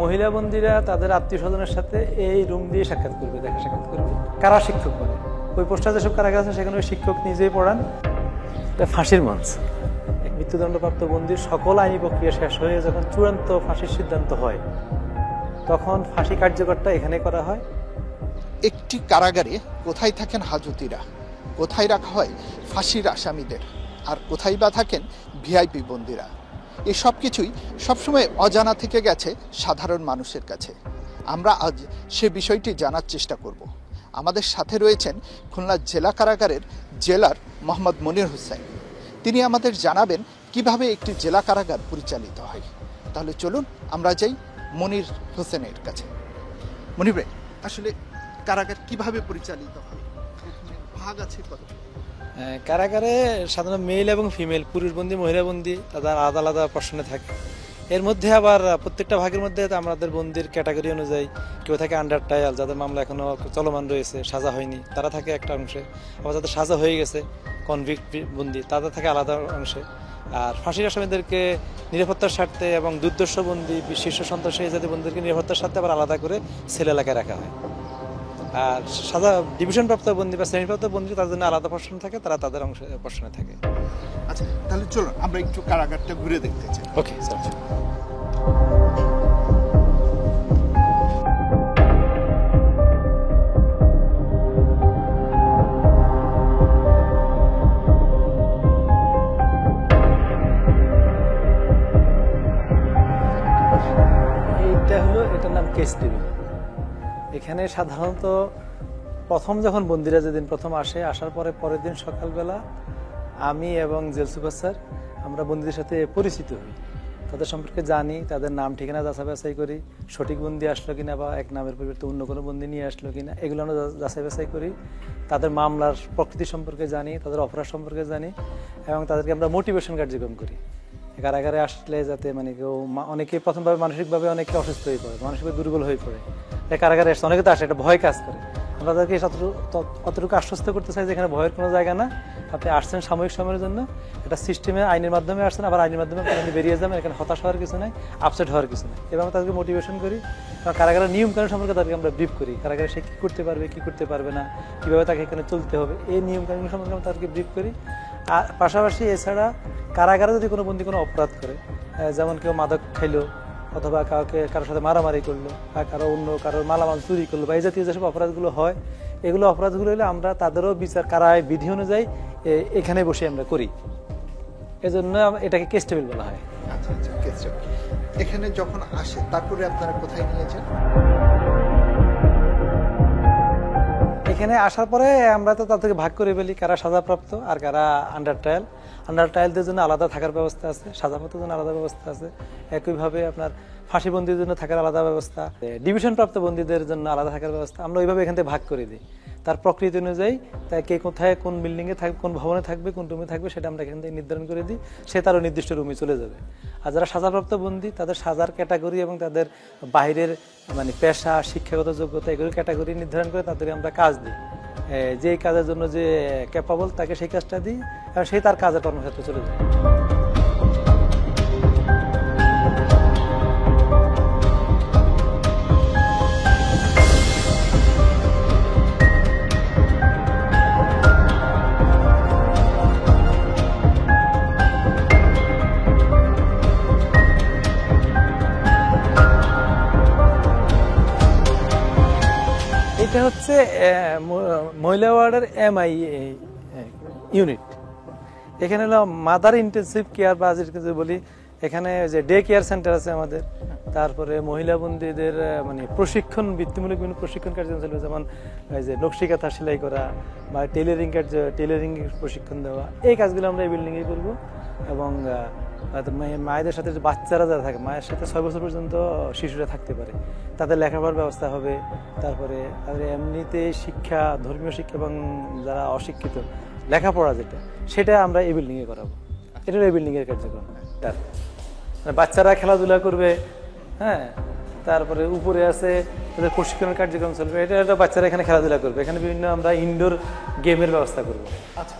মহিলা বন্দীরা তাদের আত্মীয় স্বজনের সাথে এই রুম দিয়ে সাক্ষাৎ করবে, দেখা সাক্ষাৎ করবে। কারা শিক্ষক বলে ওই পোস্টার যেসব কারাগার আছে সেখানে ওই শিক্ষক নিজেই পড়ান। এটা ফাঁসির মঞ্চ। এক মৃত্যুদণ্ডপ্রাপ্ত বন্দীর সকল আইনি প্রক্রিয়া শেষ হয়ে যখন চূড়ান্ত ফাঁসির সিদ্ধান্ত হয় তখন ফাঁসি কার্যকরটা এখানে করা হয়। একটি কারাগারে কোথায় থাকেন হাজতিরা, কোথায় রাখা হয় ফাঁসির আসামিদের, আর কোথায় বা থাকেন ভিআইপি বন্দীরা, এই সব কিছুই সবসময় অজানা থেকে গেছে সাধারণ মানুষের কাছে। আমরা আজ সে বিষয়টি জানার চেষ্টা করব। আমাদের সাথে রয়েছেন খুলনা জেলা কারাগারের জেলার মোহাম্মদ মনির হোসেন। তিনি আমাদের জানাবেন কিভাবে একটি জেলা কারাগার পরিচালিত হয়। তাহলে চলুন আমরা যাই মনির হোসেনের কাছে। মনির ভাই, আসলে কারাগার কিভাবে পরিচালিত হয়, ভাগ আছে কত? কারাগারে সাধারণত মেল এবং ফিমেল, পুরুষ বন্দী মহিলা বন্দী তাদের আলাদা আলাদা প্রশ্নে থাকে। এর মধ্যে আবার প্রত্যেকটা ভাগের মধ্যে আমাদের বন্দির ক্যাটাগরি অনুযায়ী কেউ থাকে আন্ডার ট্রায়াল, যাদের মামলা এখনো চলমান রয়েছে, সাজা হয়নি, তারা থাকে একটা অংশে। আবার যাদের সাজা হয়ে গেছে কনভিক্ট বন্দী, তাদের থাকে আলাদা অংশে। আর ফাঁসির আসামিদেরকে নিরাপত্তার স্বার্থে এবং দুর্দর্শ বন্দী, শীর্ষ সন্ত্রাসী জাতীয় বন্দীদেরকে নিরাপত্তার স্বার্থে আবার আলাদা করে সেল এলাকায় রাখা হয়। আর সাজা ডিভিশনপ্রাপ্ত বন্দী বা শ্রেণীপ্রাপ্ত বন্দী তাদের জন্য আলাদা প্রশ্ন থাকে, তারা তাদের অংশে প্রশ্নে থাকে। আচ্ছা, তাহলে চলুন আমরা একটু কারাগারটা ঘুরে দেখতে চাই। Okay sir. এটার নাম কেস টেবিল। এখানে সাধারণত প্রথম যখন বন্দীরা যেদিন প্রথম আসার পরের দিন সকালবেলা আমি এবং জেল সুপার স্যার আমরা বন্দীদের সাথে পরিচিত হই, তাদের সম্পর্কে জানি, তাদের নাম ঠিকানা যাচাই বাছাই করি, সঠিক বন্দী আসলো কিনা বা এক নামের পরিবর্তে অন্য কোনো বন্দী নিয়ে আসলো কিনা এগুলো আমরা যাচাই বাছাই করি। তাদের মামলার প্রকৃতি সম্পর্কে জানি, তাদের অপরাধ সম্পর্কে জানি এবং তাদেরকে আমরা মোটিভেশন কার্যক্রম করি। কারাগারে আসলে যাতে কেউ অনেকে প্রথমভাবে মানসিকভাবে অনেকে অসুস্থ হয়ে পড়ে, মানসিকভাবে দুর্বল হয়ে পড়ে, কারাগারে আসছে অনেকে তো আসে, একটা ভয় কাজ করে। আমরা তাদেরকে অতটুকু আশ্বস্ত করতে চাই যে এখানে ভয়ের কোনো জায়গা না, আপনি আসছেন সাময়িক সময়ের জন্য, একটা সিস্টেমে আইনের মাধ্যমে আসছেন, আবার আইনের মাধ্যমে আপনি বেরিয়ে যাবেন, এখানে হতাশ হওয়ার কিছু নাই, আপসেট হওয়ার কিছু নেই। এবং তাদেরকে মোটিভেশন করি। কারাগারের নিয়ম কানুন সম্পর্কে তাদেরকে আমরা ব্রিফ করি, কারাগারে সে কী করতে পারবে কী করতে পারবে না, কীভাবে তাকে এখানে চলতে হবে, এই নিয়ম কানুন সম্পর্কে আমরা তাদেরকে ব্রিফ করি। আর পাশাপাশি এছাড়া কারাগারে যদি কোনো বন্দী কোনো অপরাধ করে, যেমন কেউ মাদক খাইলো অথবা কারোর সাথে মারামারি করলো বা কারোর মালামাল চুরি করলো বা এই জাতীয় যেসব অপরাধগুলো হয়, এগুলো অপরাধগুলো হলে আমরা তাদেরও বিচার কারায় বিধি অনুযায়ী এখানে বসে আমরা করি। এজন্য এটাকে কেস টেবিল বলা হয়। আচ্ছা আচ্ছা, কেস টেবিল। এখানে যখন আসে তারপরে আপনারা কোথায় নিয়েছেন? এখানে আসার পরে আমরা তো তাদেরকে ভাগ করে ফেলি, কারা সাজাপ্রাপ্ত আর কারা আন্ডার ট্রায়াল। আন্ডার ট্রায়ালদের জন্য আলাদা থাকার ব্যবস্থা আছে, সাজাপ্রাপ্তের জন্য আলাদা ব্যবস্থা আছে। একইভাবে আপনার ফাঁসি বন্দীদের জন্য থাকার আলাদা ব্যবস্থা, ডিভিশনপ্রাপ্ত বন্দীদের জন্য আলাদা থাকার ব্যবস্থা আমরা ওইভাবে এখান থেকে ভাগ করে দিই। তার প্রকৃতি অনুযায়ী তাই কে কোথায় কোন বিল্ডিংয়ে থাকবে, কোন ভবনে থাকবে, কোন রুমে থাকবে সেটা আমরা এখান থেকে নির্ধারণ করে দিই, সে তারও নির্দিষ্ট রুমে চলে যাবে। আর যারা সাজাপ্রাপ্ত বন্দী তাদের সাজার ক্যাটাগরি এবং তাদের বাইরের পেশা, শিক্ষাগত যোগ্যতা এগুলো ক্যাটাগরি নির্ধারণ করে তাদের আমরা কাজ দিই। যে কাজের জন্য যে ক্যাপাবল তাকে সেই কাজটা দিই এবং সেই তার কাজের কর্মক্ষেত্রে চলে যায়। এটা হচ্ছে মহিলা ওয়ার্ডের MI ইউনিট। এখানে হলো মাদার ইন্টেন্সিভ কেয়ার বা যেটা বলি, এখানে যে ডে কেয়ার সেন্টার আছে আমাদের, তারপরে মহিলা বন্দীদের প্রশিক্ষণ, বৃত্তিমূলক বিভিন্ন প্রশিক্ষণ কার্যক্রম ছিল, যেমন এই যে নকশি কাঁথা সেলাই করা বা টেইলরিং প্রশিক্ষণ দেওয়া, এই কাজগুলো আমরা এই বিল্ডিংয়ে করবো। এবং মায়েদের সাথে যে বাচ্চারা যারা থাকে, মায়ের সাথে 6 বছর পর্যন্ত শিশুরা থাকতে পারে, তাদের লেখাপড়ার ব্যবস্থা হবে। তারপরে তাদের এমনিতে শিক্ষা, ধর্মীয় শিক্ষা এবং যারা অশিক্ষিত লেখাপড়া সেটা আমরা এই বিল্ডিংয়ে করাবো। এটার এই বিল্ডিংয়ের কার্যক্রম। তার বাচ্চারা খেলাধুলা করবে, হ্যাঁ, তারপরে উপরে আছে তাদের প্রশিক্ষণের কার্যক্রম চলবে, এটা বাচ্চারা এখানে খেলাধুলা করবে। এখানে বিভিন্ন আমরা ইনডোর গেমের ব্যবস্থা করবো। আচ্ছা,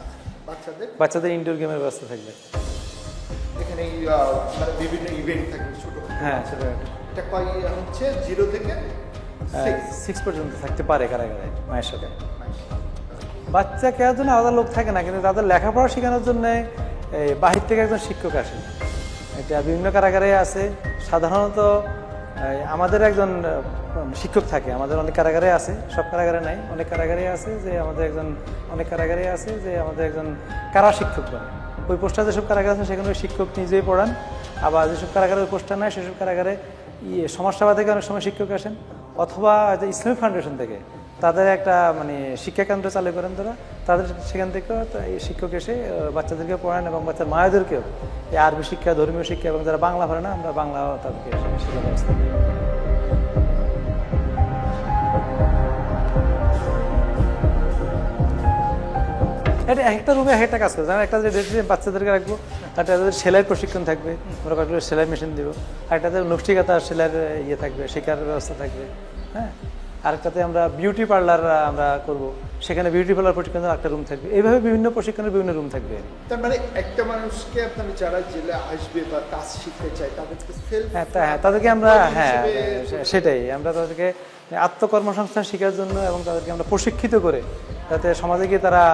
বাচ্চাদের ইনডোর গেমের ব্যবস্থা থাকবে। এখানে বিভিন্ন ইভেন্ট থাকবে ছোট, হ্যাঁ ছোট। এটা কয় হচ্ছে 0 থেকে 6 পর্যন্ত থাকতে পারে কারাগারে মায়ের সাথে। বাচ্চা কেয়ার জন্য আলাদা লোক থাকে না, কিন্তু তাদের লেখাপড়া শেখানোর জন্য বাহির থেকে একজন শিক্ষক আসে। এটা বিভিন্ন কারাগারে আছে। সাধারণত আমাদের একজন শিক্ষক থাকে, আমাদের অনেক কারাগারে আছে, সব কারাগারে নাই, অনেক কারাগারে আছে যে আমাদের একজন কারা শিক্ষক বলে। ওই পোস্টটা যেসব কারাগার আছে সেখানে ওই শিক্ষক নিজেই পড়ান। আবার যেসব কারাগারে ওই পোস্টটা নাই সেসব কারাগারে সমাজসেবা থেকে অনেক সময় শিক্ষক আসেন, অথবা ইসলামিক ফাউন্ডেশন থেকে তাদের একটা শিক্ষা কেন্দ্র চালু করেন তাদের সেখান থেকেও এই শিক্ষক এসে বাচ্চাদেরকে পড়ান এবং বাচ্চার মায়েদেরকেও এই আরবি শিক্ষা, ধর্মীয় শিক্ষা, এবং যারা বাংলা পারে না আমরা বাংলাও তাদেরকে শিক্ষা ব্যবস্থা দিই। এটা একটা রুমে এক একটা কাজ করে, যেমন একটা যে বাচ্চাদেরকে রাখবো তাতে তাদের সেলাইয়ের প্রশিক্ষণ থাকবে, আমরা কয়েকগুলো সেলাই মেশিন দিব। আরেকটাতে নকশিকাতা সেলাইয়ের থাকবে, শেখার ব্যবস্থা থাকবে। হ্যাঁ, আরেকটাতে আমরা বিউটি পার্লার আমরা করব, সেখানে বিউটি পার্লার প্রশিক্ষণের একটা রুম থাকবে। এইভাবে বিভিন্ন প্রশিক্ষণের বিভিন্ন রুম থাকবে। তার মানে একটা মানুষকে আপনারা যারা জেলে আসবে বা কাজ শিখতে চায় তাদেরকে তাদেরকে আমরা সেটাই আমরা তাদেরকে আত্মকর্মসংস্থান শেখার জন্য এবং তাদেরকে আমরা প্রশিক্ষিত করে যাতে সমাজে গিয়ে তারা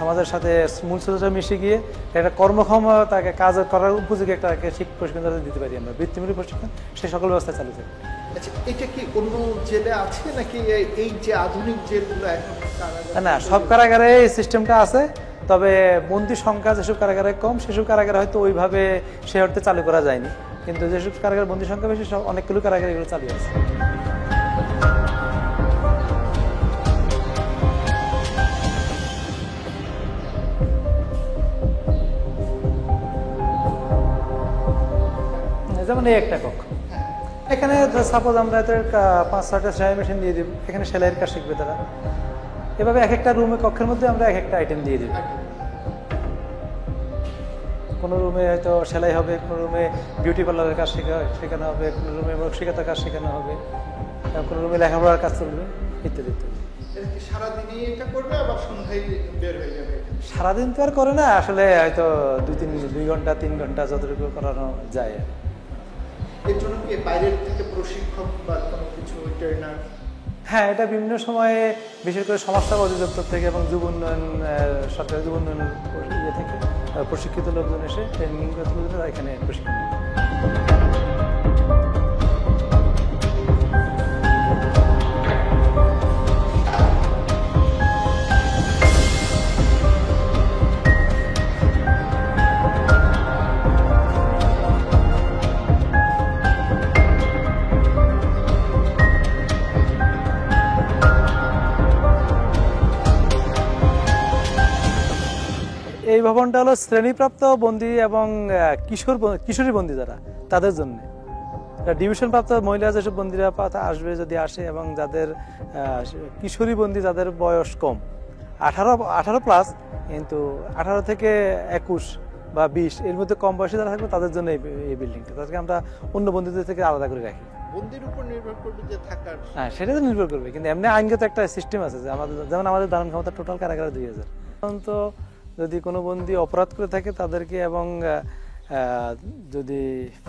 সমাজের সাথে মূল স্রোতে মিশে গিয়ে একটা কর্মক্ষম তাকে কাজ করার উপযোগী একটা প্রশিক্ষণ তাদের দিতে পারি আমরা, বৃত্তিমূলক প্রশিক্ষণ, সেই সকল ব্যবস্থা চালু থাকে। আচ্ছা, এটা কি অন্য জেলে আছে নাকি এই যে আধুনিক জেলগুলো এখন? না, সব কারাগারে এই সিস্টেমটা আছে, তবে বন্দি সংখ্যা যেসব কারাগারে কম সেসব কারাগারে হয়তো ওইভাবে সে অর্থে চালু করা যায়নি, কিন্তু যেসব কারাগারে বন্দি সংখ্যা বেশি সব অনেকগুলো কারাগারে এগুলো চালু আছে। যেমন এই একটা কক্ষ, এখানে সাপোজ আমরা 5-6টা সেলাই মেশিন দিয়ে দিব, এখানে সেলাইয়ের কাজ শিখবে তারা। এভাবে এক একটা রুমে কক্ষের মধ্যে আমরা এক একটা আইটেম দিয়ে দিব। কোনো রুমে হয়তো সেলাই হবে, কোনো রুমে বিউটি পার্লারের কাজ শেখানো হবে, কোনো রুমে নকশিকাতার কাজ শেখানো হবে, কোনো রুমে লেখাপড়ার কাজ চলবে, ইত্যাদি ইত্যাদি। সারাদিনই এটা করবে, আবার সন্ধ্যায় বের হয়ে যাবে? সারাদিন তো আর করে না, আসলে হয়তো 2 ঘন্টা 3 ঘন্টা যতটুকু করানো যায়। এর জন্য কি বাইরের থেকে প্রশিক্ষক বা কোনো কিছু ট্রেনার? হ্যাঁ, এটা বিভিন্ন সময়ে বিশেষ করে সমাজসেবা অধিদপ্তর থেকে এবং যুব উন্নয়ন, সরকারি যুব উন্নয়ন থেকে প্রশিক্ষিত লোকজন এসে ট্রেনিং করে এখানে প্রশিক্ষণ দেয়। এই ভবনটা হলো শ্রেণীপ্রাপ্ত বন্দী এবং কিশোরী বন্দী যারা তাদের জন্য। ডিভিশন প্রাপ্ত মহিলা যেসব বন্দীরা আসবে, যদি আসে, এবং যাদের কিশোরী বন্দী যাদের বয়স কম 18 প্লাস, কিন্তু 18 থেকে 21 বা 20 এর মধ্যে কম বয়সী যারা থাকবে তাদের জন্য এই বিল্ডিংটা। তাদেরকে আমরা অন্য বন্দীদের থেকে আলাদা করে রাখি। বন্দীর উপর নির্ভর করবে যে থাকার? হ্যাঁ, সেটা তো নির্ভর করবে, কিন্তু এমনি আইনগত একটা সিস্টেম আছে যে যেমন আমাদের ধারণ ক্ষমতা টোটাল কারাগারে 2000। সাধারণত যদি কোনো বন্দী অপরাধ করে থাকে তাদেরকে, এবং যদি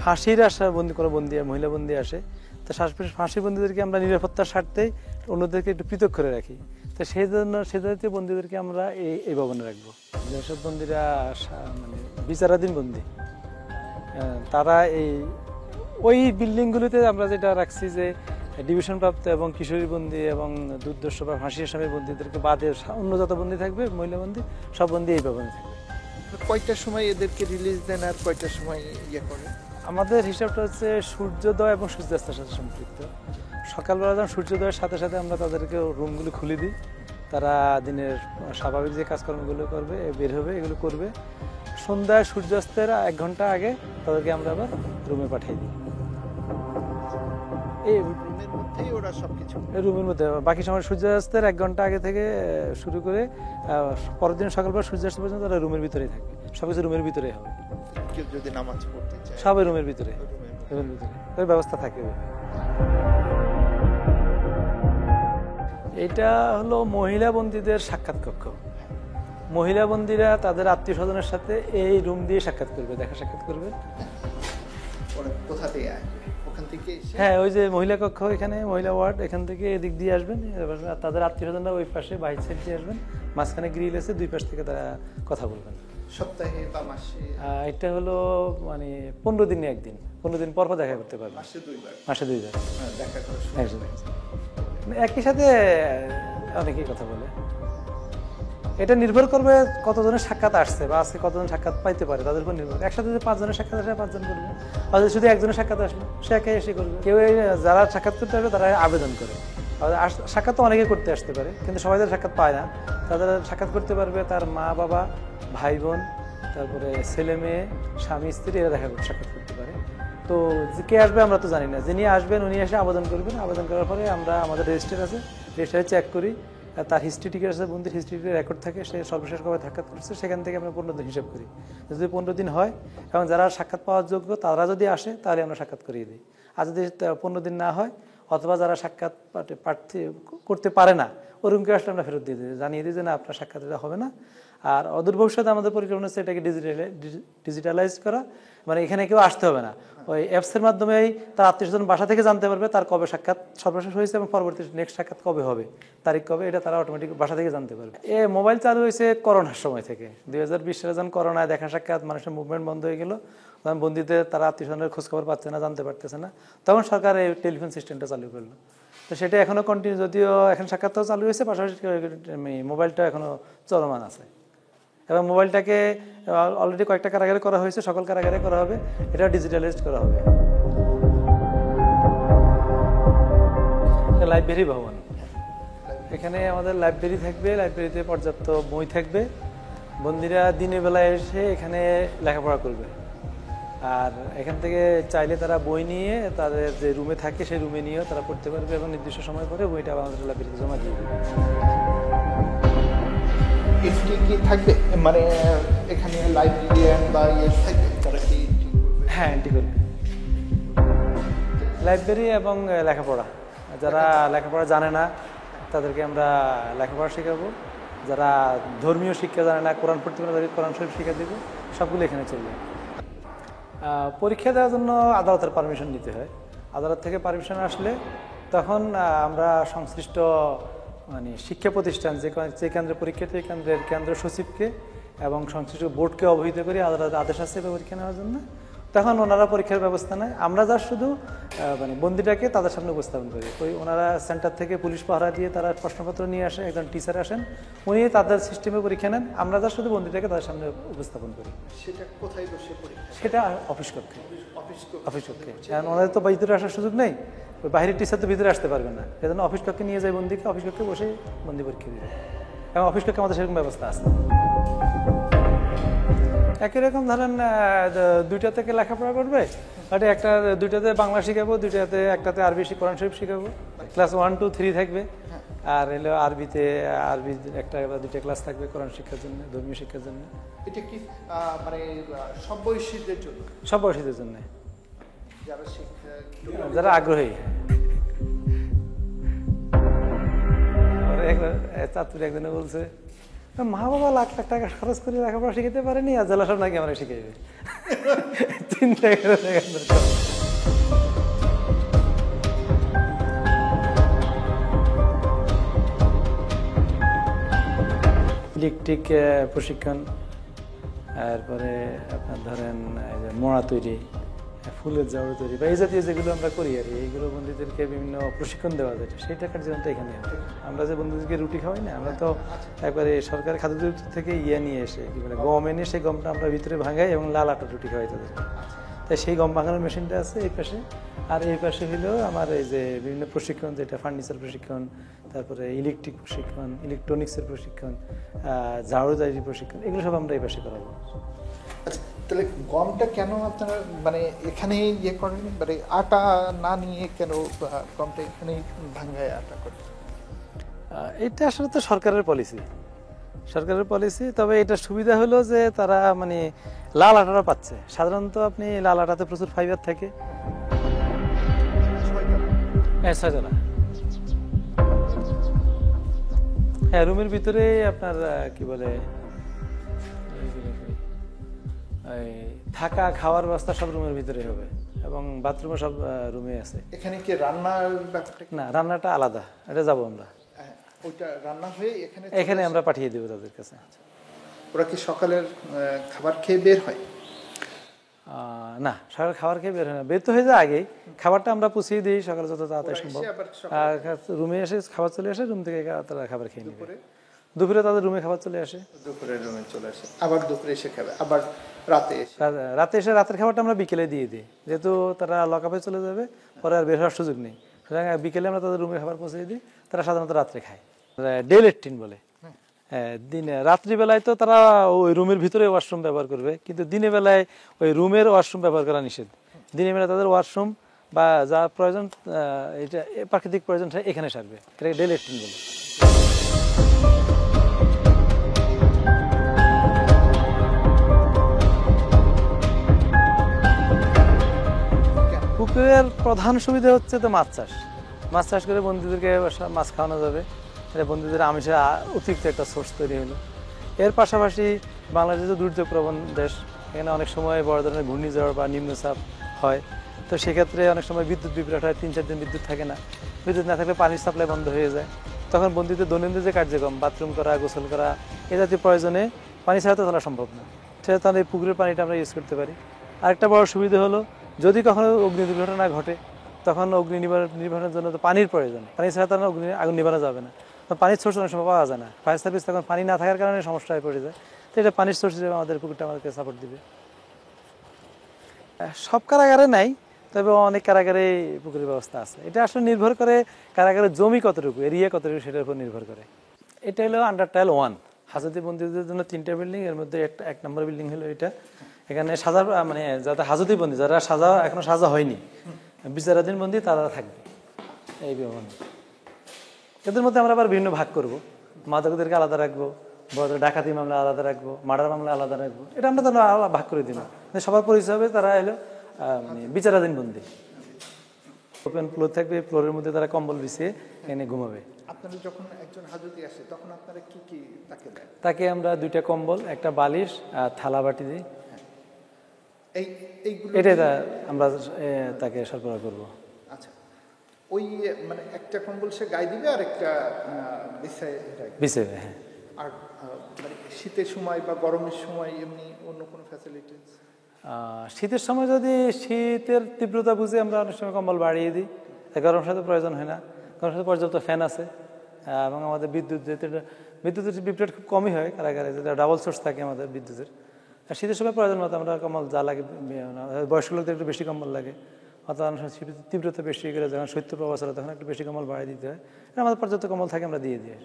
ফাঁসির আশা কোনো বন্দী মহিলা বন্দী আসে, তো ফাঁসির বন্দীদেরকে আমরা নিরাপত্তার স্বার্থেই অন্যদেরকে একটু পৃথক করে রাখি। তো সেই জন্য সে জাতীয় বন্দীদেরকে আমরা এই ভবনে রাখবো। যেসব বন্দীরা বিচারাধীন বন্দী, তারা ওই বিল্ডিংগুলিতে আমরা যেটা রাখছি যে ডিভিশন প্রাপ্ত এবং কিশোরী বন্দী এবং দুর্দর্শ বা ফাঁসি আসামি বন্দীদেরকে বাদে অন্য যত বন্দী থাকবে, মহিলা বন্দী, সব বন্দী এই ভবনে থাকবে। কয়টার সময় এদেরকে রিলিজ দেন আর কয়টার সময় ইয়ে করে? আমাদের হিসাবটা হচ্ছে সূর্যোদয় এবং সূর্যাস্তের সাথে সম্পৃক্ত। সকালবেলা যখন সূর্যোদয়ের সাথে সাথে আমরা তাদেরকে রুমগুলো খুলে দিই, তারা দিনের স্বাভাবিক যে কাজকর্মগুলো করবে, বের হবে, এগুলো করবে। সন্ধ্যায় সূর্যাস্তের 1 ঘন্টা আগে তাদেরকে আমরা আবার রুমে পাঠিয়ে দিই। এই রুমের মধ্যেই ওরা সবকিছু, রুমের মধ্যে বাকি সময় সূর্যাস্তের 1 ঘন্টা আগে থেকে শুরু করে পরের দিন সকালবেলা সূর্যাস্ত পর্যন্ত তারা রুমের ভিতরেই থাকবে। সবকিছু রুমের ভিতরে হবে। কেউ যদি নামাজ পড়তে চায় সবাই রুমের ভিতরে, ওই ব্যবস্থা থাকে। এটা হলো মহিলা বন্দীদের সাক্ষাৎ কক্ষ। মহিলা বন্দীরা তাদের আত্মীয় স্বজনের সাথে এই রুম দিয়ে সাক্ষাৎ করবে, দেখা সাক্ষাৎ করবে। কোথা থেকে আসবে? ওখান থেকে এসে হ্যাঁ, ওই যে মহিলা কক্ষ, এখানে মহিলা ওয়ার্ড, এখান থেকে এদিক দিয়ে আসবেন, এবার তাদের আত্মীয়স্বজনরা ওই পাশে বাইক সাইড দিয়ে আসবেন, মাঝখানে গ্রিল আছে, দুই পাশ থেকে তারা কথা বলবেন। সপ্তাহে বা মাসে? এটা হলো মানে 15 দিনে একদিন, 15 দিন পর পর দেখা করতে পারবেন। মাসে 2 বার? মাসে 2 বার দেখা করার একসাথে। মানে একই সাথে অনেকেই কথা বলে। এটা নির্ভর করবে কতজনের সাক্ষাৎ আসছে বা আজকে কতজন সাক্ষাৎ পাইতে পারে, তাদের উপর নির্ভর। একসাথে যদি 5 জনের সাক্ষাৎ আসে 5 জন করবে, আর যদি শুধু একজনের সাক্ষাৎ আসলো সে একাই এসে করবে। কেউ যারা সাক্ষাৎ করতে আসবে তারা আবেদন করে। সাক্ষাৎ তো অনেকে করতে আসতে পারে, কিন্তু সবাই যারা সাক্ষাৎ পায় না, তাদের সাক্ষাৎ করতে পারবে তার মা বাবা, ভাই বোন, তারপরে ছেলে মেয়ে, স্বামী স্ত্রী, এরা সাক্ষাৎ করতে পারে। তো কে আসবে আমরা তো জানি না, যিনি আসবেন উনি এসে আবেদন করবেন। আবেদন করার পরে আমরা আমাদের রেজিস্টার আছে, রেজিস্টারে চেক করি, তার হিস্ট্রি টিকেট আছে, বন্দির হিস্ট্রি রেকর্ড থাকে, সে সর্বশেষ কবে সাক্ষাৎ করছে সেখান থেকে আমরা 15 দিন হিসাব করি। যদি 15 দিন হয় এবং যারা সাক্ষাৎ পাওয়ার যোগ্য তারা যদি আসে তাহলে আমরা সাক্ষাৎ করিয়ে দিই। আর যদি 15 দিন না হয় অথবা যারা সাক্ষাৎ প্রার্থী করতে পারে না ওরকমকে আসলে আমরা ফেরত দিয়ে দিই, জানিয়ে দিই যে না, আপনার সাক্ষাৎ এটা হবে না। আর অদূর ভবিষ্যতে আমাদের পরিকল্পনা হচ্ছে এটাকে ডিজিটালাইজ করা, মানে এখানে কেউ আসতে হবে না, ওই অ্যাপসের মাধ্যমেই তার আত্মীয়স্বজন বাসা থেকে জানতে পারবে তার কবে সাক্ষাৎ সর্বশেষ হয়েছে এবং পরবর্তী নেক্সট সাক্ষাৎ কবে হবে, তারিখ কবে, এটা তারা অটোমেটিক বাসা থেকে জানতে পারবে। মোবাইল চালু হয়েছে করোনার সময় থেকে। 2020 সালে যখন করোনায় দেখা সাক্ষাৎ, মানুষের মুভমেন্ট বন্ধ হয়ে গেল, তখন বন্দীদের তারা আত্মীয়স্বজনের খোঁজখবর পাচ্ছে না, জানতে পারতেছে না, তখন সরকার এই টেলিফোন সিস্টেমটা চালু করলো। তো সেটা এখনো কন্টিনিউ, যদিও এখন সাক্ষাৎটাও চালু হয়েছে, পাশাপাশি মোবাইলটা এখনো চলমান আছে। এবং মোবাইলটাকে অলরেডি কয়েকটা কারাগারে করা হয়েছে, সকল কারাগারে করা হবে, এটা ডিজিটালাইজড করা হবে। লাইব্রেরি ভবন, এখানে আমাদের লাইব্রেরি থাকবে, লাইব্রেরিতে পর্যাপ্ত বই থাকবে, বন্দীরা দিনের বেলায় এসে এখানে লেখাপড়া করবে। আর এখান থেকে চাইলে তারা বই নিয়ে তাদের যে রুমে থাকে সেই রুমে নিয়েও তারা পড়তে পারবে এবং নির্দিষ্ট সময় পরে বইটা আমাদের লাইব্রেরিতে জমা দিয়ে দেবে। এন্ট্রি কি থাকবে, মানে এখানে লাইব্রেরিয়ান বা ইয়ে থাকবে, তারা কি এন্ট্রি করবে? হ্যাঁ, এন্ট্রি করবে। লাইব্রেরি এবং লেখাপড়া, যারা লেখাপড়া জানে না তাদেরকে আমরা লেখাপড়া শেখাবো, যারা ধর্মীয় শিক্ষা জানে না, কোরআন পড়তে পারে তাদেরকে কোরআন শরীফ শিক্ষা দেবো, সবগুলো এখানে চলবে। পরীক্ষা দেওয়ার জন্য আদালতের পারমিশন নিতে হয়। আদালত থেকে পারমিশন আসলে তখন আমরা সংশ্লিষ্ট মানে শিক্ষা প্রতিষ্ঠান যে কেন্দ্রে পরীক্ষা, সেই কেন্দ্রের কেন্দ্র সচিবকে এবং সংশ্লিষ্ট বোর্ডকে অবহিত করি আদালত আদেশ আছে পরীক্ষা নেওয়ার জন্য। তখন ওনারা পরীক্ষার ব্যবস্থা নেয়, আমরা যা শুধু মানে বন্দীটাকে তাদের সামনে উপস্থাপন করি। ওই ওনারা সেন্টার থেকে পুলিশ পাহারা দিয়ে তারা প্রশ্নপত্র নিয়ে আসে, একজন টিচার আসেন, উনি তাদের সিস্টেমে পরীক্ষা নেন, আমরা যা শুধু বন্দীটাকে তাদের সামনে উপস্থাপন করি। সেটা কোথায় বসে পরীক্ষা? সেটা অফিস কক্ষে। অফিস কক্ষে, কারণ ওনাদের তো ভিতরে আসার সুযোগ নেই, ওই বাইরের টিচার তো ভিতরে আসতে পারবে না, সেজন্য অফিস কক্ষে নিয়ে যায় বন্দীকে, অফিস কক্ষে বসে বন্দি পরীক্ষা দিবে। এবং অফিস কক্ষে আমাদের সেরকম ব্যবস্থা আছে। একই রকম ধরেন 2টা থেকে লেখাপড়া করবে, একটা 2টাতে বাংলা শিখাবো, 2টাতে একটাতে আরবি কোরআন শরীফ শিখাবো, ক্লাস 1, 2, 3 থাকবে। আর এলো আরবি 1 বা 2টা ক্লাস থাকবে কোরআন শিক্ষার জন্য, ধর্মীয় শিক্ষার জন্য। এটা কি মানে সব বয়সীদের জন্য? সব বয়সীদের জন্য, যারা শিক্ষা, যারা আগ্রহী। চাতুর একজনে বলছে, মা বাবা লাখ লাখ টাকা খরচ করে লেখাপড়া শিখাতে পারেনি, আর জেলা সব নাকি আমরা শিখাইবে। চিন্তা করে ইলেকট্রিক প্রশিক্ষণ, তারপরে আপনার ধরেন মোড়া তৈরি, ফুলের ঝাড়ু তৈরি বা এই জাতীয় যেগুলো আমরা করি আর এইগুলো বন্দীদেরকে বিভিন্ন প্রশিক্ষণ দেওয়া যায়, সেই টাকার জীবনটা এখানে। আমরা যে বন্দীদেরকে রুটি খাওয়াই না, আমরা তো একবারে সরকারি খাদ্য দপ্তর থেকে নিয়ে এসে কি বলে গম এনে সেই গমটা আমরা ভিতরে ভাঙাই এবং লাল আটা রুটি খাওয়াই তাদের। তাই সেই গম ভাঙানোর মেশিনটা আছে এই পাশে। আর এই পাশে হলো আমার এই যে বিভিন্ন প্রশিক্ষণ, যেটা ফার্নিচার প্রশিক্ষণ, তারপরে ইলেকট্রিক প্রশিক্ষণ, ইলেকট্রনিক্সের প্রশিক্ষণ, ঝাড়ুদারি প্রশিক্ষণ, এগুলো সব আমরা এই পাশে করাবো। তাহলে গমটা কেন আপনারা মানে এখানে ইয়ে করেন, মানে আটা না নিয়ে কেন গমটা এখানেই ভাঙায় আটা করেন? এটা আসলে তো সরকারের পলিসি। তবে এটা সুবিধা হলো যে তারা মানে লাল আটাটা পাচ্ছে। সাধারণত আপনি লাল আটাতে প্রচুর ফাইবার থাকে। 6 হ্যাঁ, রুমের ভিতরে আপনার কি বলে থাকা খাওয়ার ব্যবস্থা সব রুমের ভিতরে হবে। এবং বাথরুমও সব রুমে আছে। এখানে কি রান্নার ব্যাপারটা? না, রান্নাটা আলাদা, এটা যাবো আমরা, ওইটা রান্না হয়ে এখানে আমরা পাঠিয়ে দেবো তাদের কাছে। ওরা কি সকালের খাবার খেয়ে বের হয়? না, সকালে খাবার খেয়ে বের হয় না, বের তো হয়ে যায় আগেই, খাবারটা আমরা পুষিয়ে দিই সকালে যত তাড়াতাড়ি সম্ভব। রুমে এসে খাবার চলে আসে, রুম থেকে তারা খাবার খেয়ে নেবে। দুপুরে তাদের রুমে খাবার চলে আসে, দুপুরে রুমে চলে আসে, আবার দুপুরে এসে খাবে, আবার রাতে এসে রাতের খাবারটা আমরা বিকেলে দিয়ে দিই, যেহেতু তারা লকআপে চলে যাবে, পরে আর বের হওয়ার সুযোগ নেই, সুতরাং বিকেলে আমরা তাদের রুমে খাবার পৌঁছে দিই। তারা সাধারণত রাত্রে খায়, ডে ল্যাট্রিন বলে। দিনে রাত্রিবেলায় তো তারা ওই রুমের ভিতরে ওয়াশরুম ব্যবহার করবে, কিন্তু দিনের বেলায় ওই রুমের ওয়াশরুম ব্যবহার করা নিষেধ। দিনের বেলায় তাদের ওয়াশরুম বা যা প্রয়োজন, এটা প্রাকৃতিক প্রয়োজনটা এখানে সারবে, এটাকে ডে ল্যাট্রিন বলে। পুকুরের প্রধান সুবিধা হচ্ছে তো মাছ চাষ। মাছ চাষ করে বন্ধুদেরকে মাছ খাওয়ানো যাবে, এটা বন্ধুদের আমিষের অতিরিক্ত একটা সোর্স তৈরি হলো। এর পাশাপাশি বাংলাদেশ তো দুর্যোগ প্রবণ দেশ, এখানে অনেক সময় বড় ধরনের ঘূর্ণিঝড় বা নিম্নচাপ হয়, তো সেক্ষেত্রে অনেক সময় বিদ্যুৎ বিভ্রাট হয়, 3-4 দিন বিদ্যুৎ থাকে না। বিদ্যুৎ না থাকলে পানির সাপ্লাই বন্ধ হয়ে যায়, তখন বন্ধুদের দৈনন্দিন যে কার্যক্রম, বাথরুম করা, গোসল করা, এ জাতীয় প্রয়োজনে পানি ছাড়া তো চলা সম্ভব না, সেটা তাহলে এই পুকুরের পানিটা আমরা ইউজ করতে পারি। আরেকটা বড় সুবিধা হলো, যদি কখনো অগ্নি দুর্ঘটনা ঘটে, তখন অগ্নি নিবারণের জন্য তো পানির প্রয়োজন, পানি ছাড়া তো আগুন নিবানো যাবে না, পানির সোর্স অনেক সময় পাওয়া যায় না। ফায়ার সার্ভিস তখন পানি না থাকার কারণে সমস্যা হয়ে পড়ে যায়, তো এটা পানির সোর্স হিসেবে আমাদের পুকুরটা আমাদেরকে সাপোর্ট দিবে। সব কারাগারে নাই, তবে অনেক কারাগারে পুকুরের ব্যবস্থা আছে। এটা আসলে নির্ভর করে কারাগারের জমি কতটুকু, এরিয়া কতটুকু, সেটার উপর নির্ভর করে। এটা হলো আন্ডার টাইল 1 হাজতি বন্দীদের জন্য 3টা বিল্ডিং, এর মধ্যে এক নম্বর বিল্ডিং হলো এটা। এখানে সাজা মানে যাতে হাজতি বন্দী, যারা এখনো সাজা হয়নি, বিচারাধীন বন্দী, তারা থাকবে এই ভবনে। এদের মধ্যে আমরা আবার বিভিন্ন ভাগ করবো, মাদকদেরকে আলাদা রাখবো, বড় ডাকাতি মামলা আলাদা রাখবো, মার্ডার মামলা আলাদা রাখবো, এটা আমরা তারা ভাগ করে দিব। সবার পরিচয় হবে, তারা এলো বিচারাধীন বন্দী। ওপেন ফ্লোর থাকবে, ফ্লোরের মধ্যে তারা কম্বল বিছিয়ে এনে ঘুমাবে। আপনারা যখন একজন হাজতি আসে তখন আপনারা কি কি তাকে দেন? তাকে আমরা 2টা কম্বল, একটা বালিশ আর থালা বাটি দিই, এটাই আমরা তাকে সরবরাহ করবো। আচ্ছা, ওই মানে একটা কম্বল সে গায়ে দিবে আর একটা বিছাবে। হ্যাঁ, আর মানে শীতের সময় বা গরমের সময় এমনি অন্য কোনো ফ্যাসিলিটি? শীতের সময় যদি শীতের তীব্রতা বুঝে আমরা অনেক সময় কম্বল বাড়িয়ে দিই, গরম সাথে প্রয়োজন হয় না, গরম সাথে পর্যাপ্ত ফ্যান আছে, এবং আমাদের বিদ্যুৎ, যেহেতু বিদ্যুতের বিভ্রাট খুব কমই হয় কারাগারে, যেটা ডাবল সোর্স থাকে আমাদের বিদ্যুতের। আর শীতের সময় প্রয়োজন মতো আমরা কম্বল যা লাগে, বয়স্ক লোকদের একটু বেশি কম্বল লাগে, অথবা অনেক সময় শীতের তীব্রতা বেশি করে যখন শৈত্যপ্রবাহ চলে তখন একটু বেশি কম্বল বাড়িয়ে দিতে হয়, আমাদের পর্যাপ্ত কম্বল থাকে, আমরা দিয়ে দিই।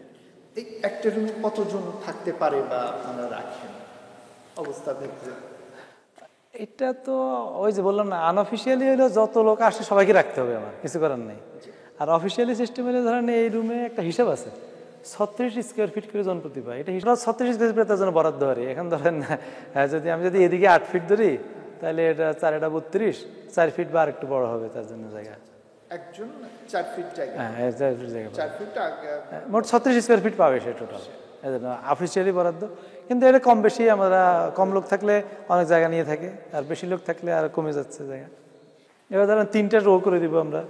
এই একটা রুমে কতজন থাকতে পারে বা আপনারা রাখেন অবস্থা দেখতে? এটা তো ওই যে বললাম না, আনঅফিসিয়ালি হলো যত লোক আসে সবাইকে রাখতে হবে, আমার কিছু করার নেই। আর অফিসিয়ালি সিস্টেম হলে ধরেন এই রুমে একটা হিসাব আছে, 36 স্কোয়ার ফিট করে জন প্রতি পায়, এটা হিসাব 36 স্কোয়ার ফিট তার জন্য বরাদ্দ হয়। এখন ধরেন আমি যদি এদিকে 8 ফিট ধরি, তাহলে এটা 4 এটা 32, 4 ফিট বা আর একটু বড় হবে তার জন্য জায়গা। একজন 4 ফিট জায়গা, হ্যাঁ 4 ফিট জায়গা, 4 ফিট মোট 36 স্কোয়ার ফিট পাবে সে টোটাল, অফিসিয়ালি বরাদ্দ। কিন্তু এটা কম বেশি, আমরা কম লোক থাকলে অনেক জায়গা নিয়ে থাকে, আর বেশি লোক থাকলে আর কমে যাচ্ছে জায়গা। এবার ধরেন 3টা রো করে দিব আমরা,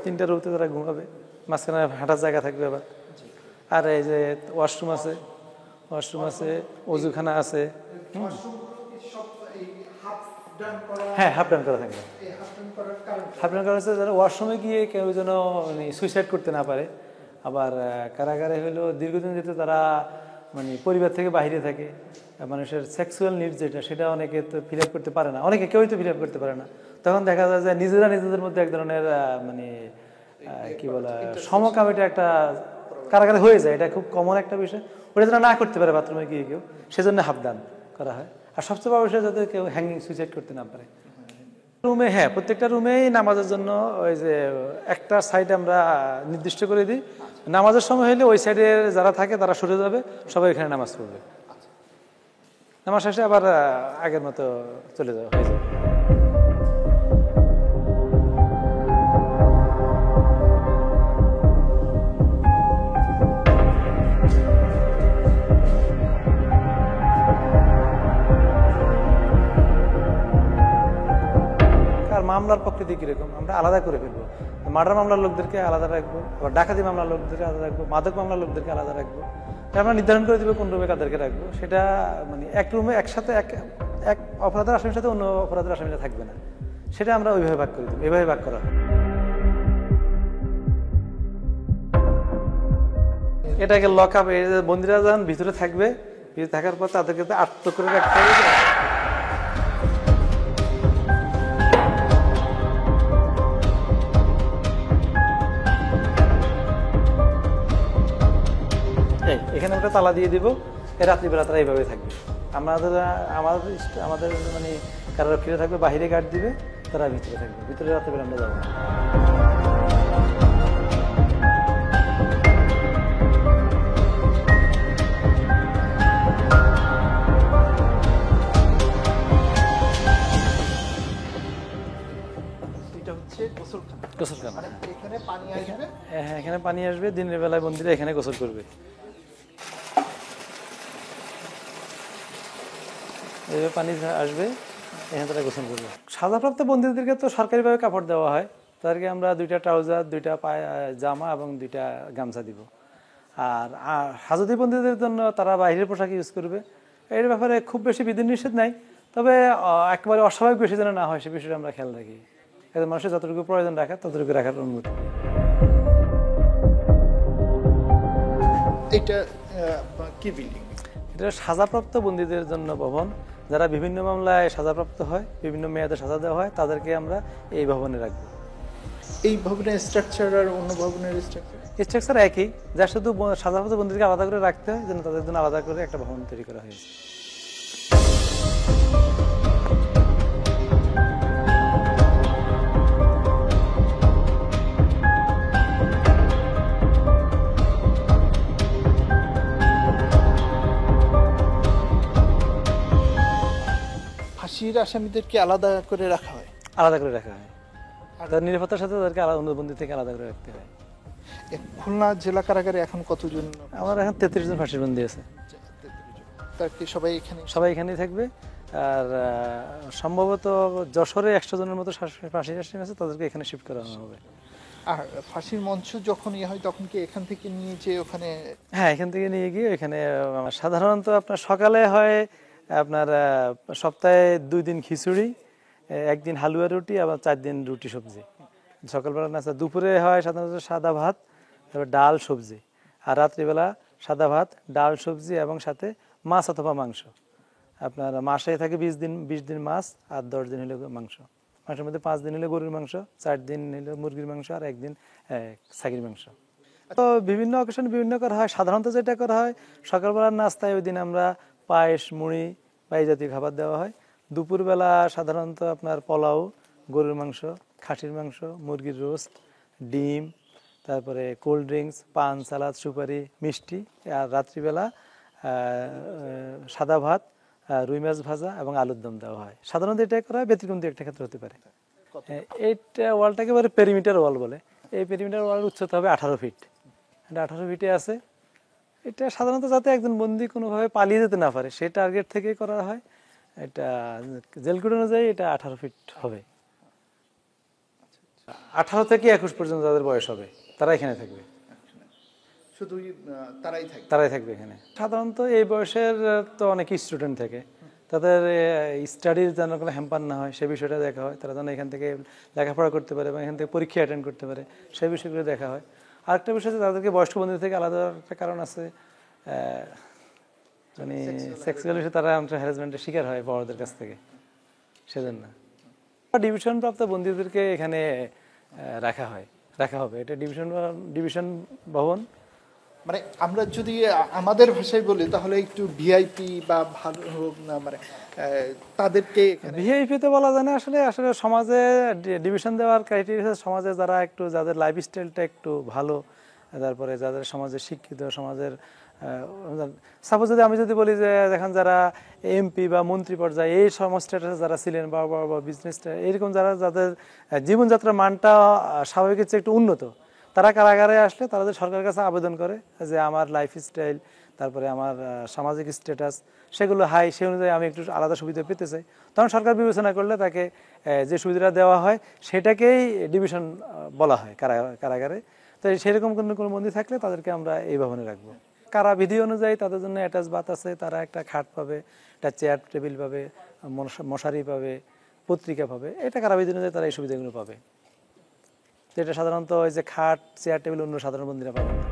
3টা রোতে তারা ঘুমাবে, মাঝখানে হাঁটার জায়গা থাকবে আবার। আর এই যে ওয়াশরুম আছে, অজুখানা আছে। হ্যাঁ, হাফ ডান করা থাকবে। হাফ ডান করা হচ্ছে যারা ওয়াশরুমে গিয়ে কেউ যেন সুইসাইড করতে না পারে। আবার কারাগারে হলো দীর্ঘদিন যেহেতু তারা মানে পরিবার থেকে বাইরে থাকে, মানুষের সেক্সুয়াল নিডস যেটা, সেটা অনেকে তো ফিল আপ করতে পারে না, অনেকে কেউই তো ফিল আপ করতে পারে না। তখন দেখা যায় যে নিজেদের মধ্যে এক ধরনের মানে কি বলা সমকামিতা একটা কারাগারে হয়ে যায়, এটা খুব কমন একটা বিষয়। ওটা যেন না করতে পারে বাথরুমে গিয়ে কেউ, সেজন্য হাফ ডান করা হয়। আর সবচেয়ে বড় বিষয় যাতে কেউ হ্যাঙ্গিং সুইসাইড করতে না পারে। রুমে, হ্যাঁ, প্রত্যেকটা রুমেই নামাজের জন্য ওই যে একটা সাইড আমরা নির্দিষ্ট করে দিই, নামাজের সময় হলে ওই সাইডে যারা থাকে তারা সরে যাবে, সবাই এখানে নামাজ পড়বে, নামাজ শেষে আবার আগের মতো চলে যাওয়া হয়ে যাবে। প্রকৃতি কিরকম আমরা আলাদা করে ফেলবো। মার্ডার মামলার লোকদেরকে আলাদা রাখবো, আবার ডাকাতি মামলার লোকদেরকে আলাদা রাখবো, মাদক মামলার লোকদেরকে আলাদা রাখবো। আমরা নির্ধারণ করে দেবো কোন রুমে কাদেরকে রাখবো। সেটা মানে এক রুমে একসাথে এক অপরাধের আসামির সাথে অন্য অপরাধের আসামিটা থাকবে না, সেটা আমরা ওইভাবে ভাগ করে দেবো। এভাবে ভাগ করা হয়। এটাকে লক আপ, বন্দীরা যখন ভিতরে থাকবে, ভিতরে থাকার পর তাদেরকে আত্ম করে রাখতে হবে। এখানে একটা তালা দিয়ে দিব, রাত্রিবেলা তারা এইভাবে থাকবে। আমাদের মানে কারারক্ষীরা থাকবে, বাহিরে গার্ড দিবে, তারা ভিতরে থাকবে। ভিতরে রাত্রিবেলা আমরা যাবো না। হ্যাঁ, এখানে পানি আসবে, দিনের বেলায় বন্দীরা এখানে গোসল করবে। এইভাবে পানি আসবে, এখানে তারা গোসল করবে। সাজাপ্রাপ্ত বন্দীদেরকে তো সরকারিভাবে কাপড় দেওয়া হয়, তাদেরকে আমরা 2টা ট্রাউজার, 2টা জামা এবং 2টা গামছা দিব। আর হাজতি বন্দীদের জন্য তারা বাইরের পোশাক ইউজ করবে। এর ব্যাপারে খুব বেশি বিধিনিষেধ নাই, তবে একেবারে অস্বাভাবিক বেশি যেন না হয় সে বিষয়টা আমরা খেয়াল রাখি। মানুষের যতটুকু প্রয়োজন রাখা ততটুকু রাখার অনুমতি। এটা কি বিল্ডিং? এটা সাজাপ্রাপ্ত বন্দীদের জন্য ভবন। যারা বিভিন্ন মামলায় সাজাপ্রাপ্ত হয়, বিভিন্ন মেয়াদে সাজা দেওয়া হয়, তাদেরকে আমরা এই ভবনে রাখবো। এই ভবনের স্ট্রাকচার আর অন্য ভবনের স্ট্রাকচার একই, যা শুধু সাজাপ্রাপ্ত বন্দীদেরকে আলাদা করে রাখতে হয়, যেন তাদের জন্য আলাদা করে একটা ভবন তৈরি করা হয়েছে। ফাঁসির আসামিদেরকে আলাদা করে রাখা হয়? আলাদা করে রাখা হয়, তাদের নিরাপত্তার সাথে তাদেরকে অন্য বন্দী থেকে আলাদা করে রাখতে হয়। খুলনা জেলা কারাগারে এখন কতজন? আমার এখন 33 জন ফাঁসির বন্দী আছে। সবাই এখানেই থাকবে। আর সম্ভবত যশোরে 100 জনের মতো ফাঁসির আসামি আছে, তাদেরকে এখানে শিফট করা হবে। আর ফাঁসির মঞ্চ যখন হয় তখন কি এখান থেকে নিয়ে যে ওখানে? হ্যাঁ, এখান থেকে নিয়ে গিয়ে ওইখানে সাধারণত আপনার সকালে হয় আপনার সপ্তাহে 2 দিন খিচুড়ি, 1 দিন হালুয়া রুটি, আবার 4 দিন রুটি সবজি। সকালবেলা নাস্তা। দুপুরে হয় সাধারণত সাদা ভাত, তারপর ডাল সবজি। আর রাত্রিবেলা সাদা ভাত, ডাল সবজি এবং সাথে মাছ অথবা মাংস। আপনার মাসে থাকে 20 দিন মাছ, আর 10 দিন হলো মাংস। মাসের মধ্যে 5 দিন হলো গরুর মাংস, 4 দিন হলো মুরগির মাংস, আর 1 দিন ছাগির মাংস। তো বিভিন্ন অকেশনে বিভিন্ন করা হয়। সাধারণত যেটা করা হয়, সকালবেলার নাস্তায় ওই দিন আমরা পায়েস, মুড়ি বা এই জাতীয় খাবার দেওয়া হয়। দুপুরবেলা সাধারণত আপনার পোলাও, গরুর মাংস, খাসির মাংস, মুরগির রোস্ট, ডিম, তারপরে কোল্ড ড্রিঙ্কস, পান, সালাদ, সুপারি, মিষ্টি। আর রাত্রিবেলা সাদা ভাত, রুই মাছ ভাজা এবং আলুর দম দেওয়া হয়। সাধারণত এটা করা হয়, ব্যতিক্রম একটা ক্ষেত্রে হতে পারে। এইটা ওয়ালটাকে বলে পেরিমিটার ওয়াল বলে। এই পেরিমিটার ওয়ালের উচ্চতা হবে 18 ফিট। এটা 18 ফিটে আছে। এটা সাধারণত যাতে একজন বন্দী কোনোভাবে পালিয়ে যেতে না পারে সেই টার্গেট থেকে করা হয়। এটা জেল কোড অনুযায়ী এটা 18 ফিট হবে। 18 থেকে 21 পর্যন্ত যাদের বয়স হবে তারা এখানে থাকবে। শুধু তারাই থাকবে এখানে। সাধারণত এই বয়সের তো অনেক স্টুডেন্ট থাকে, তাদের স্টাডির যেন কোনো হ্যাম্পার না হয় সে বিষয়টা দেখা হয়। তারা যেন এখান থেকে লেখাপড়া করতে পারে এবং এখান থেকে পরীক্ষা অ্যাটেন্ড করতে পারে সেই বিষয়গুলো দেখা হয়। আরেকটা বিষয় আছে, তাদেরকে বয়স্ক বন্দী থেকে আলাদা একটা কারণ আছে, মানে সেক্সুয়াল বিষয়ে তারা হ্যারাসমেন্টের শিকার হয় বড়দের কাছ থেকে, সেজন্য ডিভিশন প্রাপ্ত বন্দীদেরকে এখানে রাখা হবে। এটা ডিভিশন ভবন। মানে আমরা যদি আমাদের ভাষায় বলি তাহলে একটু ভিআইপি বা ভালো মানে তাদেরকে ভিআইপি তো বলা যায় না। আসলে সমাজে ডিভিশন দেওয়ার ক্রাইটেরিয়া সমাজে যাদের লাইফ স্টাইলটা একটু ভালো, তারপরে যাদের সমাজে শিক্ষিত, সমাজের সাপোজ আমি যদি বলি যে দেখেন যারা এমপি বা মন্ত্রী পর্যায়ে এই সমস্যাটা যারা ছিলেন বা বিজনেসটা এরকম যাদের জীবনযাত্রার মানটা স্বাভাবিকের চেয়ে একটু উন্নত, তারা কারাগারে আসলে তারা যে সরকারের কাছে আবেদন করে যে আমার লাইফস্টাইল, তারপরে আমার সামাজিক স্ট্যাটাস সেগুলো হাই, সেই অনুযায়ী আমি একটু আলাদা সুবিধা পেতে চাই, তখন সরকার বিবেচনা করলে তাকে যে সুবিধাটা দেওয়া হয় সেটাকেই ডিভিশন বলা হয় কারাগারে। তো সেরকম কোনো বন্দী থাকলে তাদেরকে আমরা এই ভবনে রাখবো। কারা বিধি অনুযায়ী তাদের জন্য অ্যাটাচ বাথ আছে, তারা একটা খাট পাবে, একটা চেয়ার টেবিল পাবে, মশারি পাবে, পত্রিকা পাবে, এটা কারা বিধি অনুযায়ী তারা এই সুবিধাগুলো পাবে। তো এটা সাধারণত ওই যে খাট চেয়ার টেবিল অন্য সাধারণ বন্দীরা পাবে না।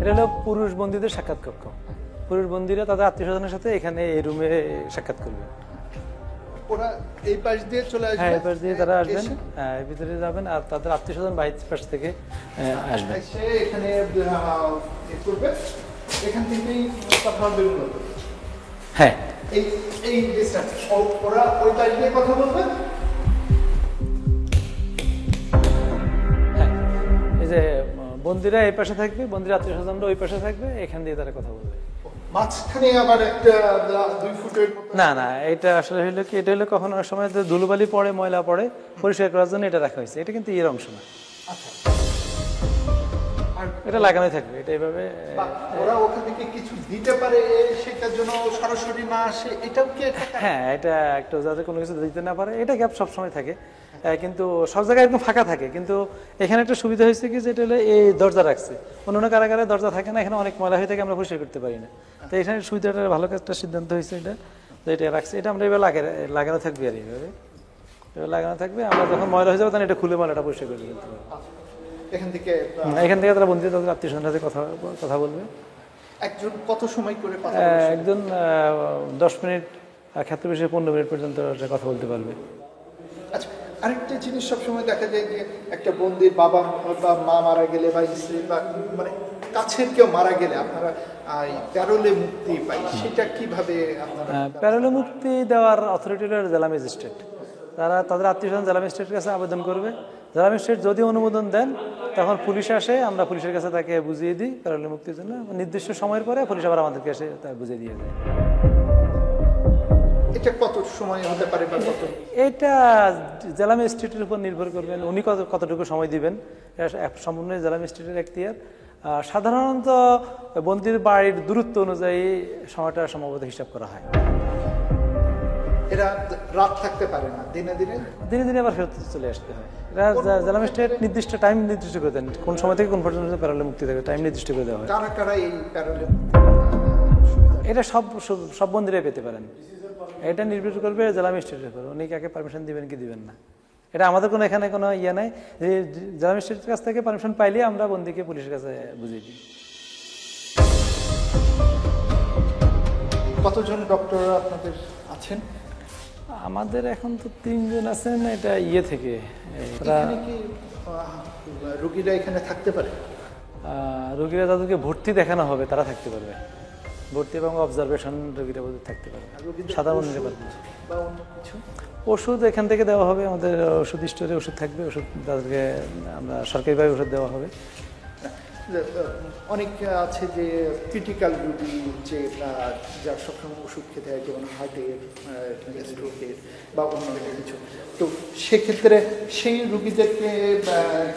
এটা হলো পুরুষ বন্দীদের সাক্ষাৎ কক্ষ। পুরুষ বন্দীরা তাদের আত্মীয় স্বজনের সাথে এখানে এই রুমে সাক্ষাৎ করবে। ওরা এই পাশ দিয়ে চলে আসবে? হ্যাঁ, এই পাশ দিয়ে তারা আসবেন, হ্যাঁ ভিতরে যাবেন, আর তাদের আত্মীয় স্বজন বাইরের পাশ থেকে আসবে। এখানে করবে, এখান থেকেই কথা হবে। হ্যাঁ, এই ডিসটেন্স ওরা ওই পাশ দিয়ে কথা বলবে। হ্যাঁ, এই যে বন্দীরা এই পাশে থাকবে, বন্দীর আত্মীয় স্বজনরা ওই পাশে থাকবে, এখান দিয়ে তারা কথা বলবে। মাঝখানে আবার একটা 2 ফুটের না না, এটা আসলে হলো কি, এটা হলো কখনো অনেক সময় ধুলোবালি পড়ে, ময়লা পড়ে, পরিষ্কার করার জন্য এটা রাখা হয়েছে। এটা কিন্তু এর অংশ না, এটা লাগানোই থাকবে। এটা এইভাবে ওরা ওখান থেকে কিছু দিতে পারে, সেটার জন্য সরাসরি না আসে, এটাও কি? হ্যাঁ, এটা একটু যাতে কোনো কিছু দিতে না পারে, এটা গ্যাপ সবসময় থাকে, কিন্তু সব জায়গায় এরকম ফাঁকা থাকে। কিন্তু এখানে একটা সুবিধা হয়েছে কি, যেটা হলো এই দরজা রাখছে, অন্য কারাগারে দরজা থাকে না, এখানে অনেক ময়লা হয়ে থাকে, আমরা পরিষ্কার করতে পারি না। তো এখানে সুবিধাটা ভালো একটা সিদ্ধান্ত হয়েছে এটা, তো এটা রাখছে। এটা আমরা এবার লাগানো থাকবে, আর এইভাবে এবার লাগানো থাকবে। আমরা যখন ময়লা হয়ে যাবে তখন এটা খুলে ময়লাটা পরিষ্কার করে দিতে পারবো। এখান থেকে তারা বন্ধু তাদের আত্মীয় স্বজনের সাথে কথা বলবে। একজন কত সময় করে কথা বলবে? একজন 10 মিনিট, ক্ষেত্রে বেশি 15 মিনিট পর্যন্ত কথা বলতে পারবে। আচ্ছা, আরেকটা জিনিস সবসময় দেখা যায় যে একটা বন্দির বাবা বা মা মারা গেলে বা স্ত্রী বা মানে কাছের কেউ মারা গেলে আপনারা প্যারোলে মুক্তি পাই, সেটা কিভাবে আপনারা? প্যারোলে মুক্তি দেওয়ার অথরিটি হলো জেলা ম্যাজিস্ট্রেট। তারা তাদের আত্মীয় স্বজন জেলা ম্যাজিস্ট্রেটের কাছে আবেদন করবে। জেলা ম্যাজিস্ট্রেট যদি অনুমোদন দেন তখন পুলিশ আসে, আমরা পুলিশের কাছে তাকে বুঝিয়ে দিই প্যারোলে মুক্তির জন্য। নির্দিষ্ট সময়ের পরে পুলিশ আবার আমাদেরকে এসে তা বুঝিয়ে দিয়ে যায়। এটা কত সময় হতে পারে বা কত? এটা জেলা ম্যাজিস্ট্রেটের উপর নির্ভর করবেন, উনি কতটুকু সময় দিবেন, সম্পূর্ণ জেলা ম্যাজিস্ট্রেটের এখতিয়ার। সাধারণত বন্দির বাড়ির দূরত্ব অনুযায়ী সময়টা সম্ভবত হিসাব করা হয়। এরা রাত থাকতে পারে না, দিনে দিনে আবার ফেরত চলে আসতে হয়। জেলা ম্যাজিস্ট্রেট নির্দিষ্ট টাইম নির্দিষ্ট করে দেন, কোন সময় থেকে কোন পর্যন্ত প্যারোলে মুক্তি থাকবে, টাইম নির্দিষ্ট করে দেওয়া হয়। কারা কারা এই প্যারোলে? এটা সব বন্দিরাই পেতে পারেন। এটা নির্ভর করবে জেলা ম্যাজিস্ট্রেটের উপর, উনি কাকে পারমিশন দিবেন কি দিবেন না। এটা আমাদের কোনো এখানে কোনো ইয়ে নাই যে জেলা ম্যাজিস্ট্রেটের কাছ থেকে পারমিশন পাইলে আমরা বন্দিকে পুলিশের কাছে বুঝিয়ে দিই। কতজন ডক্টর আপনাদের আছেন? আমাদের এখন তো 3 জন আছেন। এটা থেকে রোগীরা এখানে থাকতে পারে? রোগীরা যাদেরকে ভর্তি দেখানো হবে তারা থাকতে পারবে, ভর্তি এবং অবজারভেশন রোগীরা থাকতে পারবে, সাধারণ ওষুধ এখান থেকে দেওয়া হবে। আমাদের ওষুধ স্টোরে ওষুধ থাকবে, ওষুধ তাদেরকে আমরা সরকারিভাবে ওষুধ দেওয়া হবে। অনেক আছে যে ক্রিটিক্যাল রোগী, যে যার সবসময় ওষুধ খেতে হয়, যেমন হার্টের, স্ট্রোকের বা অন্যান্য কিছু। তো সেক্ষেত্রে সেই রোগীদেরকে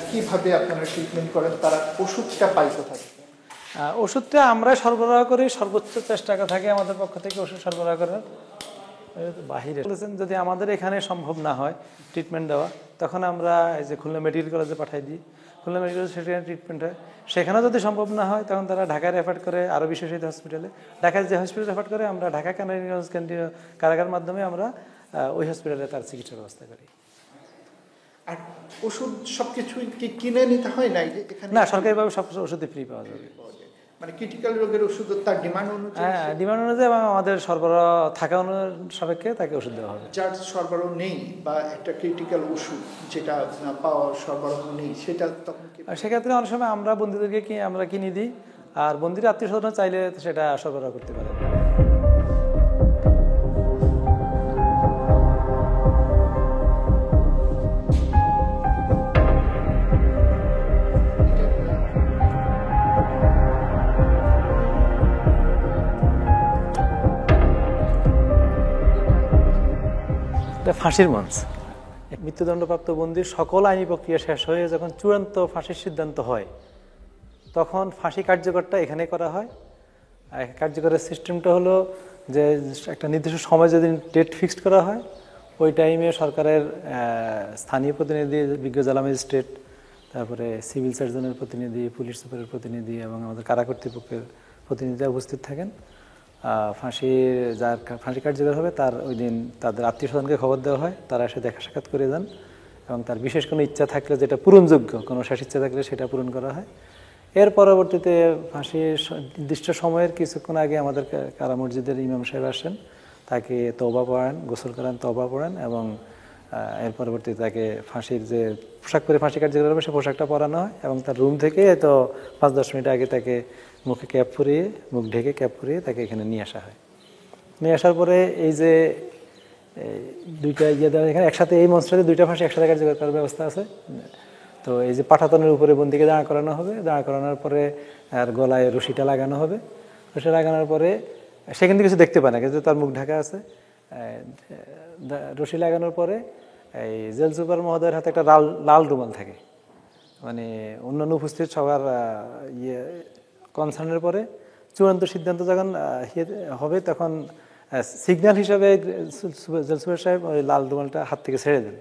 কিভাবে আপনারা ট্রিটমেন্ট করেন? তারা ওষুধটা পাই কোথায়? ওষুধটা আমরা সরবরাহ করি, সর্বোচ্চ চেষ্টা থাকে আমাদের পক্ষ থেকে ওষুধ সরবরাহ করার। বাহিরে বলেছেন যদি আমাদের এখানে সম্ভব না হয় ট্রিটমেন্ট দেওয়া, তখন আমরা এই যে খুলনা মেডিকেল কলেজে পাঠাই দিই। খুলনা মেডিকেল কলেজে সেখানে ট্রিটমেন্ট হয়। সেখানে যদি সম্ভব না হয় তখন তারা ঢাকায় রেফার করে আরও বিশেষায়িত হসপিটালে। ঢাকায় যে হসপিটালে রেফার করে, আমরা ঢাকা কেরানীগঞ্জ কেন্দ্রীয় কারাগার মাধ্যমে আমরা ওই হসপিটালে তার চিকিৎসার ব্যবস্থা করি। আর ওষুধ সবকিছুই কি কিনে নিতে হয়? না, সরকারিভাবে সব ওষুধই ফ্রি পাওয়া যাবে। মানে ক্রিটিক্যাল রোগের ওষুধ তার ডিমান্ড অনুযায়ী? হ্যাঁ, ডিমান্ড অনুযায়ী এবং আমাদের সরবরাহ থাকা সাপেক্ষে তাকে ওষুধ দেওয়া হবে। যার সরবরাহ নেই বা একটা ক্রিটিক্যাল ওষুধ যেটা পাওয়ার সরবরাহ নেই, সেটা তখন সেক্ষেত্রে অনেক সময় আমরা বন্দীদেরকে আমরা কিনে দিই, আর বন্দির আত্মীয় স্বজন চাইলে সেটা সরবরাহ করতে পারে। এটা ফাঁসির মঞ্চ। মৃত্যুদণ্ডপ্রাপ্ত বন্দীর সকল আইনি প্রক্রিয়া শেষ হয়ে যখন চূড়ান্ত ফাঁসির সিদ্ধান্ত হয়, তখন ফাঁসি কার্যকরটা এখানে করা হয়। আর কার্যকরের সিস্টেমটা হলো যে একটা নির্দিষ্ট সময় যেদিন ডেট ফিক্সড করা হয়, ওই টাইমে সরকারের স্থানীয় প্রতিনিধি, বিজ্ঞ জেলা ম্যাজিস্ট্রেট, তারপরে সিভিল সার্জনের প্রতিনিধি, পুলিশ সুপারের প্রতিনিধি এবং আমাদের কারা কর্তৃপক্ষের প্রতিনিধিরা উপস্থিত থাকেন। যার ফাঁসি কার্যকর হবে তার ওই দিন তাদের আত্মীয় স্বজনকে খবর দেওয়া হয়, তারা এসে দেখা সাক্ষাৎ করে যান এবং তার বিশেষ কোনো ইচ্ছা থাকলে, যেটা পূরণযোগ্য কোনো শেষ ইচ্ছা থাকলে সেটা পূরণ করা হয়। এর পরবর্তীতে ফাঁসির নির্দিষ্ট সময়ের কিছুক্ষণ আগে আমাদের কারা মসজিদের ইমাম সাহেব আসেন, তাকে তওবা পড়ান, গোসল করান, তওবা পড়ান এবং এর পরবর্তীতে তাকে ফাঁসির যে পোশাক পরে ফাঁসি কার্যকর হবে সে পোশাকটা পরানো হয় এবং তার রুম থেকে তো 5-10 মিনিট আগে তাকে মুখে ক্যাপ পরিয়ে, মুখ ঢেকে ক্যাপ পরিয়ে তাকে এখানে নিয়ে আসা হয়। নিয়ে আসার পরে এই যে দুইটা দেওয়া, এখানে একসাথে এই মঞ্চটাতে দুইটা ফাঁসি একসাথে কার্যকর করার ব্যবস্থা আছে। তো এই যে পাঠাতনের উপরে বন্দীকে দাঁড়া করানো হবে, দাঁড়া করানোর পরে আর গলায় রশিটা লাগানো হবে। রশি লাগানোর পরে সেখান থেকে কিছু দেখতে পায় না, কিন্তু তার মুখ ঢাকা আছে। রশি লাগানোর পরে এই জেল সুপার মহোদয়ের হাতে একটা লাল রুমাল থাকে, মানে অন্যান্য উপস্থিত সবার কনসার্নের পরে চূড়ান্ত সিদ্ধান্ত যখন হবে, তখন সিগন্যাল হিসাবে জেল সুপার সাহেব ওই লাল রুমালটা হাত থেকে ছেড়ে দেন।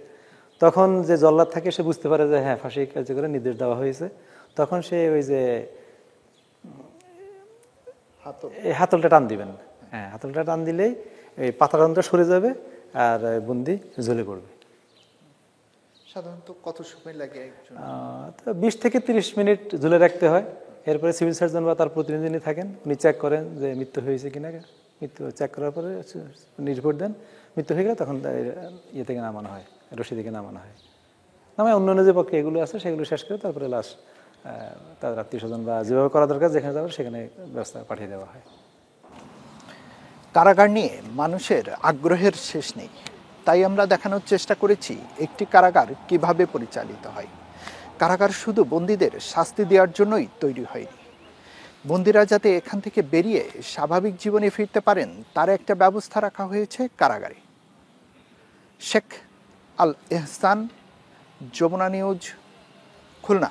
তখন যে জল্লাদ থাকে সে বুঝতে পারে যে হ্যাঁ, ফাঁসি কার্যকরের নির্দেশ দেওয়া হয়েছে। তখন সে ওই যে হাতলটা টান দিবেন, হ্যাঁ, হাতলটা টান দিলেই এই পাতারন্ত্র সরে যাবে আর বন্দি ঝুলে পড়বে। সাধারণত কত সময় লাগে? 20 থেকে 30 মিনিট ঝুলে রাখতে হয়। এরপরে সিভিল সার্জন বা তার প্রতিনিধি থাকেন, উনি চেক করেন যে মৃত্যু হয়েছে কিনা। মৃত্যু চেক করার পরে রিপোর্ট দেন, মৃত্যু হয়ে গেলে তখন ইয়ে থেকে নামানো হয়, রশি থেকে নামানো হয়। নামায় অন্যান্য যে প্রক্রিয়াগুলো আছে সেগুলো শেষ করে তারপরে লাশ তাদের আত্মীয় স্বজন বা যেভাবে করা দরকার যেখানে যাবে সেখানে ব্যবস্থা পাঠিয়ে দেওয়া হয়। কারাগার নিয়ে মানুষের আগ্রহের শেষ নেই, তাই আমরা দেখানোর চেষ্টা করেছি একটি কারাগার কিভাবে পরিচালিত হয়। কারাগার শুধু বন্দীদের শাস্তি দেওয়ার জন্যই তৈরি হয়নি, বন্দীরা যাতে এখান থেকে বেরিয়ে স্বাভাবিক জীবনে ফিরতে পারেন তার একটা ব্যবস্থা রাখা হয়েছে কারাগারে। শেখ আল এহসান, যমুনা নিউজ, খুলনা।